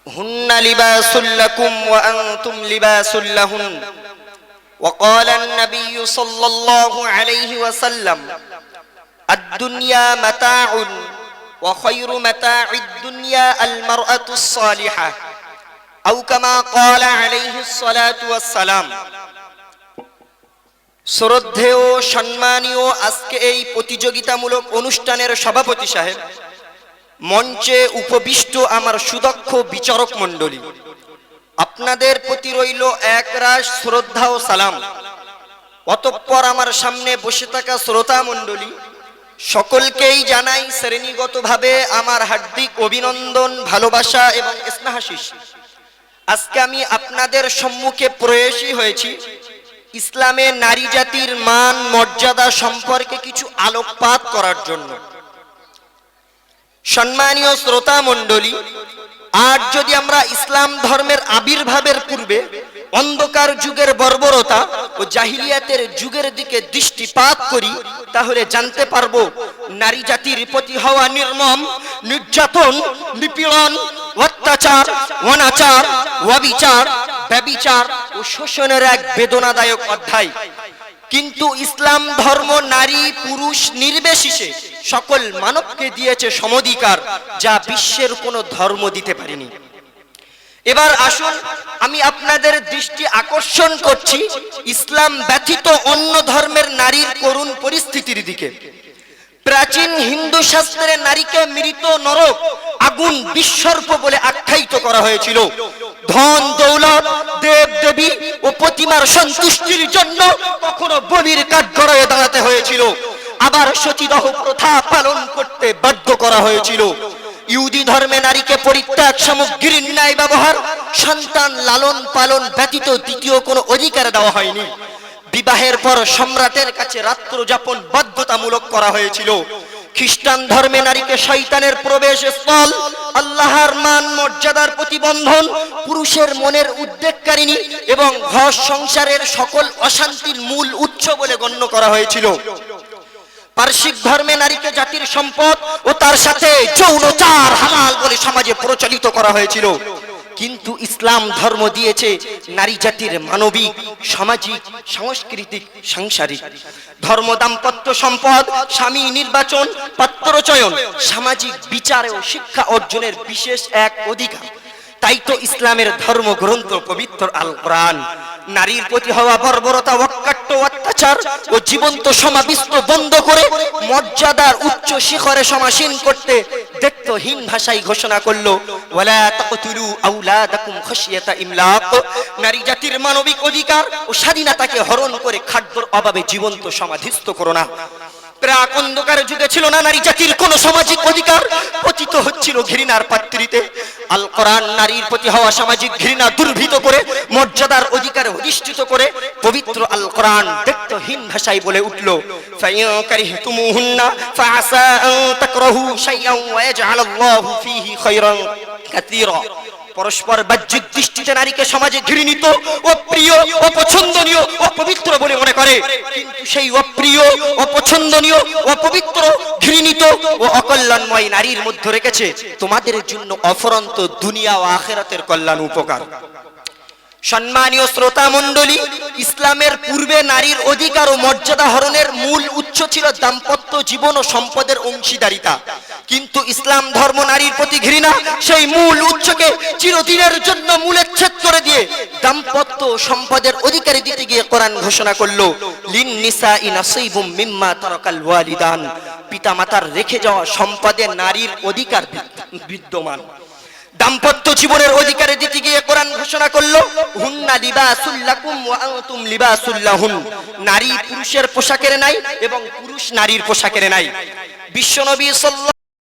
هن لباس لكم وأنتم لباس لهن وقال النبي صلى الله عليه وسلم الدنيا متاع وخير متاع الدنيا المرأة الصالحة أو كما قال عليه الصلاة والسلام। শ্রদ্ধেয় সম্মানীয় আজকে এই প্রতিযোগিতামূলক অনুষ্ঠানের সভাপতি সাহেব, মঞ্চে উপবিষ্ট আমার সুদক্ষ বিচারক মণ্ডলী, আপনাদের প্রতি রইল একরাশ শ্রদ্ধা ও সালাম। অতঃপর আমার সামনে বসে থাকা শ্রোতা মণ্ডলী সকলকেই জানাই শ্রেণীগতভাবে আমার হার্দিক অভিনন্দন, ভালোবাসা এবং স্নেহাশিস। আজকে আমি আপনাদের সম্মুখে প্রয়াসী হয়েছি ইসলামে নারী জাতির মান মর্যাদা সম্পর্কে কিছু আলোকপাত করার জন্য। সম্মানীয় শ্রোতা মণ্ডলী, আজ যদি আমরা ইসলাম ধর্মের আবির্ভাবের পূর্বে অন্ধকার যুগের বর্বরতা ও জাহিলিয়াতের যুগের দিকে দৃষ্টিপাত করি, তাহলে জানতে পারবো নারী জাতির প্রতি হওয়া নির্মম নির্যাতন, নিপীড়ন, অত্যাচার, অনাচার, অবিচার, ব্যভিচার ও শোষণের এক বেদনাদায়ক অধ্যায়। কিন্তু ইসলাম ধর্ম নারী পুরুষ নির্বিশেষে সকল মানবকে দিয়েছে সমধিকার, যা বিশ্বের কোনো ধর্ম দিতে পারেনি। এবার আসুন আমি আপনাদের দৃষ্টি আকর্ষণ করছি ইসলাম ব্যতীত অন্য ধর্মের নারীর করুণ পরিস্থিতির দিকে। প্রাচীন হিন্দু শাস্ত্রে নারীকে মৃত নরক, আগুন, বিসর্প বলে আখ্যায়িত করা হয়েছিল। ধন দৌলত, দেব দেবী ও প্রতিমার সন্তুষ্টির জন্য কখনো বলির কাঠগড়ায় দাঁড়াতে হয়েছিল, আবার সতীদাহ প্রথা পালন করতে বাধ্য করা হয়েছিল। ইহুদি ধর্মে নারীকে পরিত্যাগ সামগ্রীর ন্যায় ব্যবহার, সন্তান লালন পালন ব্যতীত দ্বিতীয় কোনো অধিকার দেওয়া হয়নি। বিবাহের পর সম্রাটের কাছে রাত্র যাপন বাধ্যতামূলক করা হয়েছিল। খ্রিস্টান ধর্মে নারীকে শয়তানের প্রবেশ স্থল, আল্লাহর মান মর্যাদার প্রতিবন্ধন, পুরুষের মনের উদ্বেগকারিণী এবং ঘর সংসারের সকল অশান্তির মূল উৎস বলে গণ্য করা হয়েছিল। পারসিক ধর্মে নারীকে জাতির সম্পদ ও তার সাথে যৌনচার হালাল বলে সমাজে প্রচলিত করা হয়েছিল। কিন্তু ইসলাম ধর্ম দিয়েছে নারী জাতির মানবিক, সামাজিক, সাংস্কৃতিক, সাংসারিক ধর্ম, দাম্পত্য সম্পদ, স্বামী নির্বাচন, পাত্রচয়ন, সামাজিক বিচার ও শিক্ষা অর্জনের বিশেষ এক অধিকার। তাই তো ইসলামের ধর্মগ্রন্থ পবিত্র আল কোরআন নারীর প্রতি হওয়া বর্বরতা, অকাট্য অত্যাচার ও জীবন্ত সমাবিষ্ট বন্ধ করে মর্যাদার উচ্চ শিখরে সমাসীন করতে দায়িত্বহীন ভাষায় ঘোষণা করলো, ওয়ালা তাকতুলু আওলাদাকুম খাশিয়াতা ইমলাক। নারী জাতির মানবিক অধিকার ও স্বাধীনতাকে হরণ করে খাদ্যর অভাবে জীবন্ত সমাধিস্থ করো না। প্রাক অন্ধকার যুগে ছিল না নারী জাতির কোন সামাজিক অধিকার, পতিত হচ্ছিল ঘৃণার পাত্রীতে। আল কোরআন নারীর প্রতি হওয়া সামাজিক ঘৃণা দুর্ভীত করে মর্যাদার অধিকার অধিষ্ঠিত করে পবিত্র আল কোরআন দায়িত্বহীন ভাষায় বলে উঠল, ফাইন কারিহতুমুহুন্না ফাআসা আন তাকরাহু শাইআন ওয়া ইয়াজআলাল্লাহু ফীহি খায়রান কাসীরা। পরস্পর বাহ্যিক দৃষ্টিতে নারীকে সমাজে ঘৃণিত, অপ্রিয়, অপছন্দনীয়, অপবিত্র বলে মনে করে, কিন্তু সেই অপ্রিয়, অপছন্দনীয়, অপবিত্র, ঘৃণিত ও অকল্যাণময় নারীর মধ্যে রেখেছে তোমাদের জন্য অফুরন্ত দুনিয়া ও আখিরাতের কল্যাণ উপকার। সম্মানীয় শ্রোতা মণ্ডলী, ইসলামের পূর্বে নারীর অধিকার ও মর্যাদা হরণের মূল উৎস ছিল দাম্পত্য জীবন ও সম্পদের অংশীদারিতা। কিন্তু ইসলাম ধর্ম নারীর প্রতি ঘৃণা সেই মূল উৎসকে চিরদিনের জন্য মূলেচ্ছেদ করে দিয়ে দাম্পত্য সম্পদের অধিকারী দিতে গিয়ে কোরআন ঘোষণা করলো, লিন নিসাই নাসিবুম মিম্মা তারাকাল ওয়ালিদান। পিতামাতার রেখে যাওয়া সম্পদে নারীর অধিকার বিদ্যমান। দাম্পত্য জীবনের অধিকারে দিতে গিয়ে কোরআন ঘোষণা করলো, হুন্না লিবাসুল লাকুম ওয়া আনতুম লিবাসুল লাহুন। নারী পুরুষের পোশাকের নাই এবং পুরুষ নারীর পোশাকের নাই। বিশ্বনবী সাল্লাল্লাহু